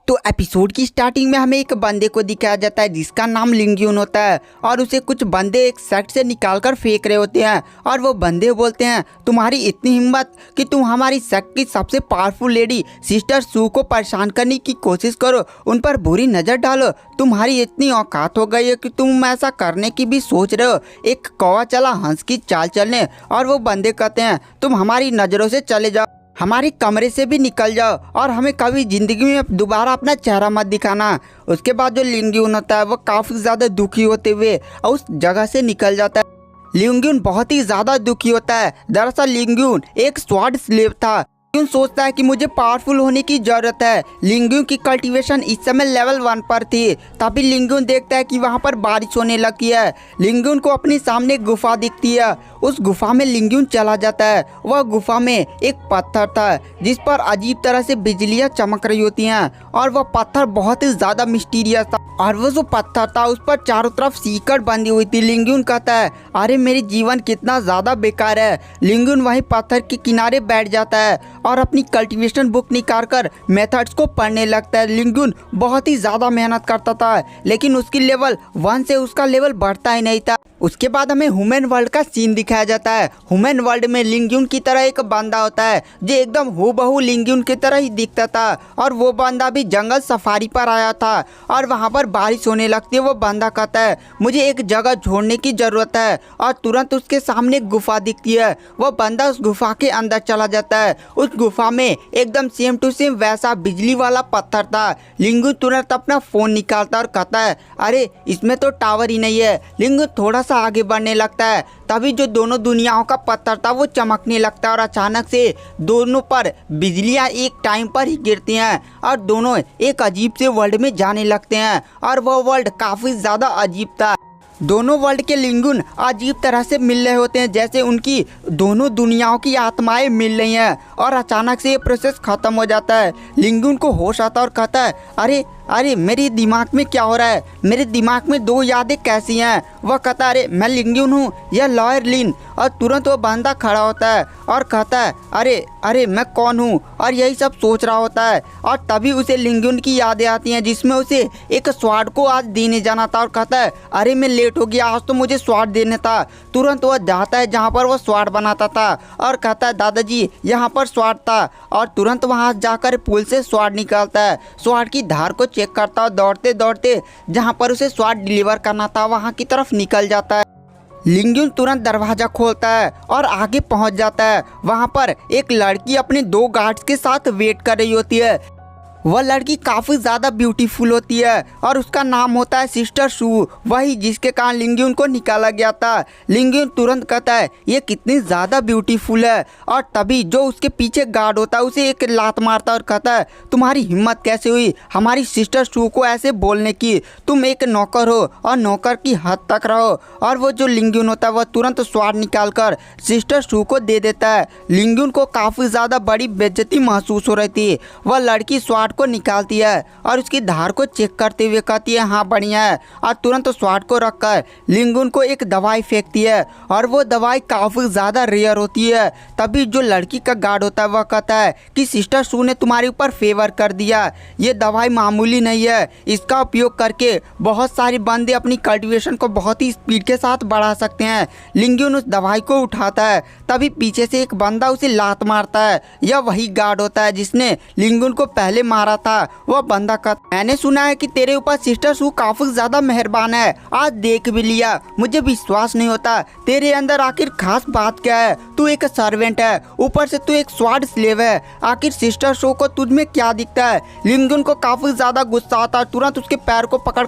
तो एपिसोड की स्टार्टिंग में हमें एक बंदे को दिखाया जाता है जिसका नाम लिंग्यून होता है और उसे कुछ बंदे एक सेट से निकाल कर फेंक रहे होते हैं और वो बंदे बोलते हैं तुम्हारी इतनी हिम्मत कि तुम हमारी सेक्ट की सबसे पावरफुल लेडी सिस्टर सू को परेशान करने की कोशिश करो, उन पर बुरी नज़र डालो। तुम्हारी इतनी औकात हो गई है कि तुम ऐसा करने की भी सोच रहे हो। एक कौवा चला हंस की चाल चलने। और वो बंदे कहते हैं तुम हमारी नज़रों से चले जाओ, हमारे कमरे से भी निकल जाओ और हमें कभी ज़िंदगी में दोबारा अपना चेहरा मत दिखाना। उसके बाद जो लिंग्यून होता है वो काफ़ी ज़्यादा दुखी होते हुए उस जगह से निकल जाता है। लिंग्यून बहुत ही ज़्यादा दुखी होता है। दरअसल लिंग्यून एक स्वॉर्ड स्लेव था। लिंग्यून सोचता है कि मुझे पावरफुल होने की ज़रूरत है। लिंग्यून की कल्टीवेशन इस समय लेवल 1 पर थी। तभी लिंग्यून देखता है कि वहाँ पर बारिश होने लगी है। लिंग्यून को अपने सामने गुफा दिखती है। उस गुफा में लिंग्यून चला जाता है। वह गुफा में एक पत्थर था जिस पर अजीब तरह से बिजलियां चमक रही होती हैं और वह पत्थर बहुत ही ज़्यादा मिस्टीरियस था। और वो जो पत्थर था उस पर चारों तरफ सीकड़ बंधी हुई थी। लिंग्यून कहता है अरे मेरी जीवन कितना ज़्यादा बेकार है। लिंग्यून वहीं पत्थर के किनारे बैठ जाता है और अपनी कल्टीवेशन बुक निकाल कर मेथड्स को पढ़ने लगता है। लिंग्यून बहुत ही ज़्यादा मेहनत करता था लेकिन उसकी लेवल 1 से उसका लेवल बढ़ता ही नहीं था। उसके बाद हमें ह्यूमन वर्ल्ड का सीन दिखाया जाता है। ह्यूमन वर्ल्ड में लिंग्यून की तरह एक बंदा होता है जो एकदम हूबहू लिंग्यून की तरह ही दिखता था और वो बंदा भी जंगल सफारी पर आया था और वहाँ पर बारिश होने लगती है। वो बंदा कहता है मुझे एक जगह छोड़ने की ज़रूरत है और तुरंत उसके सामने एक गुफा दिखती है। वो बंदा उस गुफा के अंदर चला जाता है। उस गुफा में एकदम सेम टू सेम वैसा बिजली वाला पत्थर था। लिंग्यून तुरंत अपना फ़ोन निकालता और कहता है अरे इसमें तो टावर ही नहीं है। लिंग्यून थोड़ा सा आगे बढ़ने लगता है। तभी जो दोनों दुनियाओं का पत्थर था वो चमकने लगता है और अचानक से दोनों पर बिजलियां एक टाइम पर ही गिरती हैं और दोनों एक अजीब से वर्ल्ड में जाने लगते हैं और वह वर्ल्ड काफ़ी ज़्यादा अजीब था। दोनों वर्ल्ड के लिंग्यून अजीब तरह से मिल रहे होते हैं जैसे उनकी दोनों दुनियाओं की आत्माएं मिल रही हैं और अचानक से ये प्रोसेस ख़त्म हो जाता है। लिंग्यून को होश आता है और कहता है अरे अरे मेरे दिमाग में क्या हो रहा है, मेरे दिमाग में दो यादें कैसी हैं। वह कहता है अरे मैं लिंग्यून हूँ या लॉयर लिन। और तुरंत वो बंदा खड़ा होता है और कहता है अरे अरे मैं कौन हूँ और यही सब सोच रहा होता है। और तभी उसे लिंग्यून की यादें आती हैं जिसमें उसे एक स्वार्ड को आज देने जाना था और कहता है अरे मैं लेट हो गया, आज तो मुझे स्वार्ड देने था। तुरंत वह जाता है जहाँ पर वह स्वार्ड बनाता था और कहता है दादाजी यहाँ पर स्वार्ड था और तुरंत वहाँ जाकर पुल से स्वार्ड निकालता है। स्वार्ड की धार को चेक करता है, दौड़ते दौड़ते जहाँ पर उसे स्वार्ड डिलीवर करना था वहाँ की तरफ निकल जाता है। लिंग्यून तुरंत दरवाज़ा खोलता है और आगे पहुंच जाता है। वहां पर एक लड़की अपने 2 गार्ड्स के साथ वेट कर रही होती है। वह लड़की काफ़ी ज़्यादा ब्यूटीफुल होती है और उसका नाम होता है सिस्टर सू, वही जिसके कारण लिंग्यून को निकाला गया था। लिंग्यून तुरंत कहता है ये कितनी ज़्यादा ब्यूटीफुल है और तभी जो उसके पीछे गार्ड होता है उसे एक लात मारता है और कहता है तुम्हारी हिम्मत कैसे हुई हमारी सिस्टर सू को ऐसे बोलने की, तुम एक नौकर हो और नौकर की हद तक रहो। और वो जो लिंग्यून होता है वह तुरंत स्वाद निकाल कर सिस्टर सू को दे देता है। लिंग्यून को काफ़ी ज़्यादा बड़ी बेइज्जती महसूस हो रही थी। वह लड़की स्वाद को निकालती है और उसकी धार को चेक करते हुए कहती है हाँ बढ़िया है और तुरंत स्वाड को रखकर लिंग्यून को एक दवाई फेंकती है और वो दवाई काफ़ी ज़्यादा रेयर होती है। तभी जो लड़की का गार्ड होता है वह कहता है कि सिस्टर सू ने तुम्हारे ऊपर फेवर कर दिया, ये दवाई मामूली नहीं है, इसका उपयोग करके बहुत सारे बंदे अपनी कल्टीवेशन को बहुत ही स्पीड के साथ बढ़ा सकते हैं। लिंग्यून उस दवाई को उठाता है तभी पीछे से एक बंदा उसे लात मारता है। यह वही गार्ड होता है जिसने लिंग्यून को पहले मारा था। वह बंदा कहता मैंने सुना है कि तेरे ऊपर सिस्टर सू काफी ज्यादा मेहरबान है, आज देख भी लिया, मुझे विश्वास नहीं होता तेरे अंदर आखिर खास बात क्या है। तू एक सर्वेंट है, ऊपर से तू एक स्वार्ड स्लेव है, आखिर सिस्टर सू को तुझ में क्या दिखता है। लिंग्यून को काफी ज्यादा गुस्सा आता है, तुरंत उसके पैर को पकड़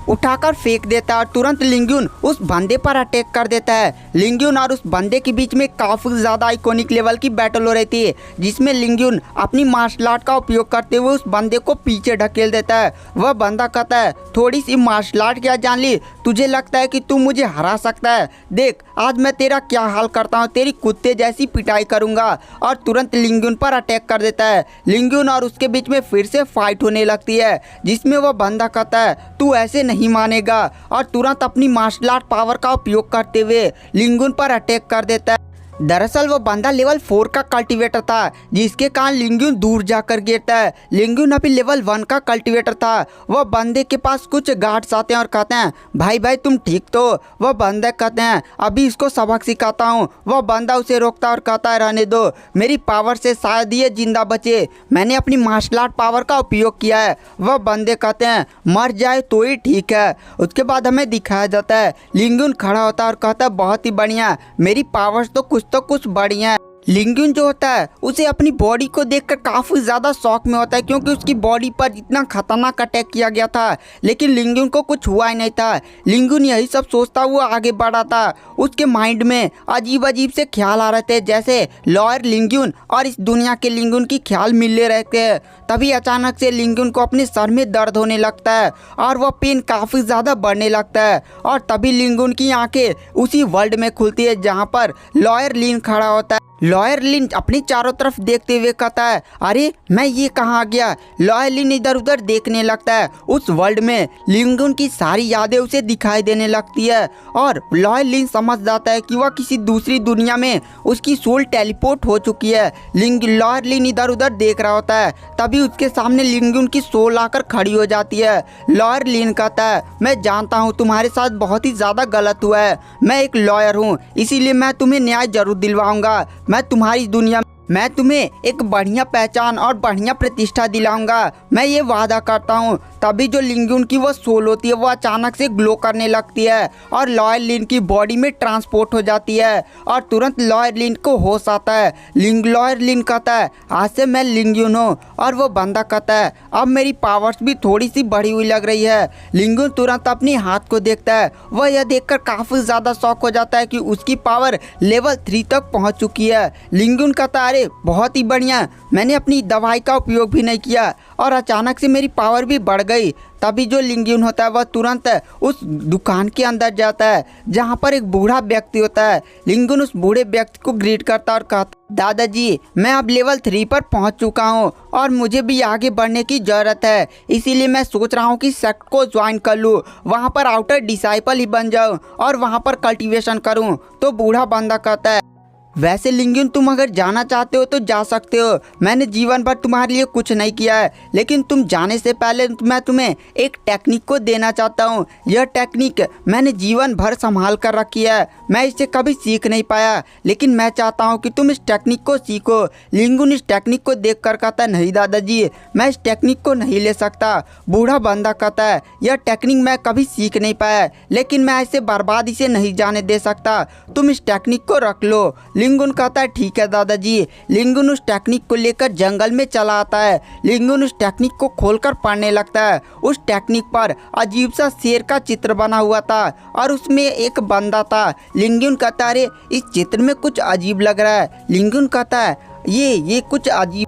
उठाकर फेंक देता है और तुरंत लिंग्यून उस बंदे पर अटैक कर देता है। लिंग्यून और उस बंदे के बीच में काफ़ी ज़्यादा आइकॉनिक लेवल की बैटल हो रही थी जिसमें लिंग्यून अपनी मार्शल आर्ट का उपयोग करते हुए उस बंदे को पीछे ढकेल देता है। वह बंदा कहता है थोड़ी सी मार्शल आर्ट क्या जान ली, तुझे लगता है कि तू मुझे हरा सकता है, देख आज मैं तेरा क्या हाल करता हूँ, तेरी कुत्ते जैसी पिटाई करूँगा। और तुरंत लिंग्यून पर अटैक कर देता है। लिंग्यून और उसके बीच में फिर से फाइट होने लगती है जिसमें वह बंदा कहता है तू ऐसे नहीं मानेगा और तुरंत अपनी मार्शल आर्ट पावर का उपयोग करते हुए लिंग्यून पर अटैक कर देता है। दरअसल वो बंदा लेवल 4 का कल्टीवेटर था, जिसके कारण लिंग्यून दूर जाकर गिरता है। लिंग्यून अभी लेवल 1 का कल्टीवेटर था। वह बंदे के पास कुछ गार्ड्स आते हैं और कहते हैं भाई भाई तुम ठीक तो। वह बंदे कहते हैं अभी इसको सबक सिखाता हूँ। वह बंदा उसे रोकता है और कहता है रहने दो, मेरी पावर से शायद ये जिंदा बचे, मैंने अपनी मार्शल आर्ट पावर का उपयोग किया है। वह बंदे कहते हैं मर जाए तो ही ठीक है। उसके बाद हमें दिखाया जाता है लिंग्यून खड़ा होता है और कहता है बहुत ही बढ़िया, मेरी पावर्स तो कुछ बढ़िया है। लिंग्यून जो होता है उसे अपनी बॉडी को देखकर काफ़ी ज़्यादा शौक में होता है, क्योंकि उसकी बॉडी पर इतना खतरनाक अटैक किया गया था, लेकिन लिंग्यून को कुछ हुआ ही नहीं था। लिंग्यून यही सब सोचता हुआ आगे बढ़ा था। उसके माइंड में अजीब अजीब से ख्याल आ रहे थे, जैसे लॉयर लिंग्यून और इस दुनिया के लिंग्यून की ख्याल मिलने रहते हैं। तभी अचानक से लिंग्यून को अपने सर में दर्द होने लगता है और वह पेन काफ़ी ज़्यादा बढ़ने लगता है। और तभी लिंग्यून की आंखें उसी वर्ल्ड में खुलती है जहाँ पर लॉयर लिन खड़ा होता है। लॉयर लिन अपनी चारों तरफ देखते हुए कहता है अरे मैं ये कहाँ आ गया। लॉयर लिन इधर उधर देखने लगता है। उस वर्ल्ड में लिंग्यून की सारी यादें उसे दिखाई देने लगती है और लॉयर लिन समझ जाता है कि वह किसी दूसरी दुनिया में उसकी सोल टेलीपोर्ट हो चुकी है। लॉयर लिन इधर उधर देख रहा होता है, तभी उसके सामने लिंग्यून की सोल आकर खड़ी हो जाती है। लॉयर लिन कहता है मैं जानता हूँ तुम्हारे साथ बहुत ही ज़्यादा गलत हुआ है, मैं एक लॉयर हूँ, इसीलिए मैं तुम्हें न्याय जरूर दिलवाऊंगा। मैं तुम्हारी दुनिया मैं तुम्हें एक बढ़िया पहचान और बढ़िया प्रतिष्ठा दिलाऊंगा, मैं ये वादा करता हूँ। तभी जो लिंग्यून की वो सोल होती है वो अचानक से ग्लो करने लगती है और लॉयर लिन की बॉडी में ट्रांसपोर्ट हो जाती है और तुरंत लॉयर लिन को होश आता है। लॉयर लिन कहता है आज से मैं लिंग्यून हूँ। और वो बंदा कहता है अब मेरी पावर्स भी थोड़ी सी बढ़ी हुई लग रही है। लिंग्यून तुरंत अपने हाथ को देखता है। वह यह देखकर काफ़ी ज़्यादा शॉक हो जाता है कि उसकी पावर लेवल 3 तक पहुँच चुकी है। लिंग्यून कहता है बहुत ही बढ़िया, मैंने अपनी दवाई का उपयोग भी नहीं किया और अचानक से मेरी पावर भी बढ़ गई। तभी जो लिंग्यून होता है वह तुरंत उस दुकान के अंदर जाता है जहाँ पर एक बूढ़ा व्यक्ति होता है। लिंग्यून उस बूढ़े व्यक्ति को ग्रीट करता और कहता दादाजी मैं अब लेवल 3 पर पहुँच चुका हूँ और मुझे भी आगे बढ़ने की ज़रूरत है, इसीलिए मैं सोच रहा हूँ कि सेक्ट को ज्वाइन कर लूँ, वहाँ पर आउटर डिसाइपल ही बन जाऊँ और वहाँ पर कल्टीवेशन करूँ। तो बूढ़ा बंदा कहता है वैसे लिंग्यून तुम अगर जाना चाहते हो तो जा सकते हो, मैंने जीवन भर तुम्हारे लिए कुछ नहीं किया है, लेकिन तुम जाने से पहले मैं तुम्हें एक टेक्निक को देना चाहता हूँ। यह टेक्निक मैंने जीवन भर संभाल कर रखी है, मैं इसे कभी सीख नहीं पाया, लेकिन मैं चाहता हूँ कि तुम इस टेक्निक को सीखो। लिंग्यून इस टेक्निक को देख कर कहता है नहीं दादाजी, मैं इस टेक्निक को नहीं ले सकता। बूढ़ा बंदा कहता है यह टेक्निक मैं कभी सीख नहीं पाया, लेकिन मैं ऐसे बर्बादी से नहीं जाने दे सकता, तुम इस टेक्निक को रख लो। लिंग्यून कहता है ठीक है दादाजी। लिंग्यून उस टेक्निक को लेकर जंगल में चला आता है। लिंग्यून उस टेक्निक को खोलकर पढ़ने लगता है। उस टेक्निक पर अजीब सा शेर का चित्र बना हुआ था और उसमें एक बंदा था। लिंग्यून कहता है अरे इस चित्र में कुछ अजीब लग रहा है। लिंग्यून कहता है ये कुछ अजीब।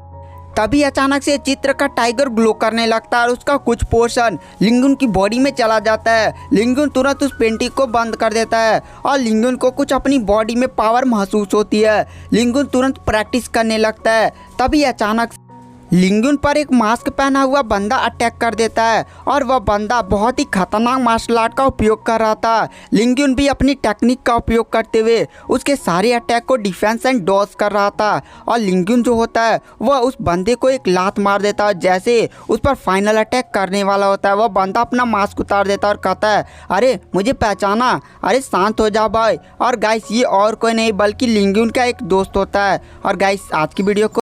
तभी अचानक से चित्र का टाइगर ग्लो करने लगता है और उसका कुछ पोर्शन लिंग्यून की बॉडी में चला जाता है। लिंग्यून तुरंत उस पेंटिंग को बंद कर देता है और लिंग्यून को कुछ अपनी बॉडी में पावर महसूस होती है। लिंग्यून तुरंत प्रैक्टिस करने लगता है। तभी अचानक लिंग्यून पर एक मास्क पहना हुआ बंदा अटैक कर देता है और वह बंदा बहुत ही खतरनाक मार्शल आर्ट का उपयोग कर रहा था। लिंग्यून भी अपनी टेक्निक का उपयोग करते हुए उसके सारे अटैक को डिफेंस एंड डॉज कर रहा था और लिंग्यून जो होता है वह उस बंदे को एक लात मार देता है। जैसे उस पर फाइनल अटैक करने वाला होता है वह बंदा अपना मास्क उतार देता है और कहता है अरे मुझे पहचाना, अरे शांत हो जाओ भाई। और गाइस ये और कोई नहीं बल्कि लिंग्यून का एक दोस्त होता है। और गाइस आज की वीडियो को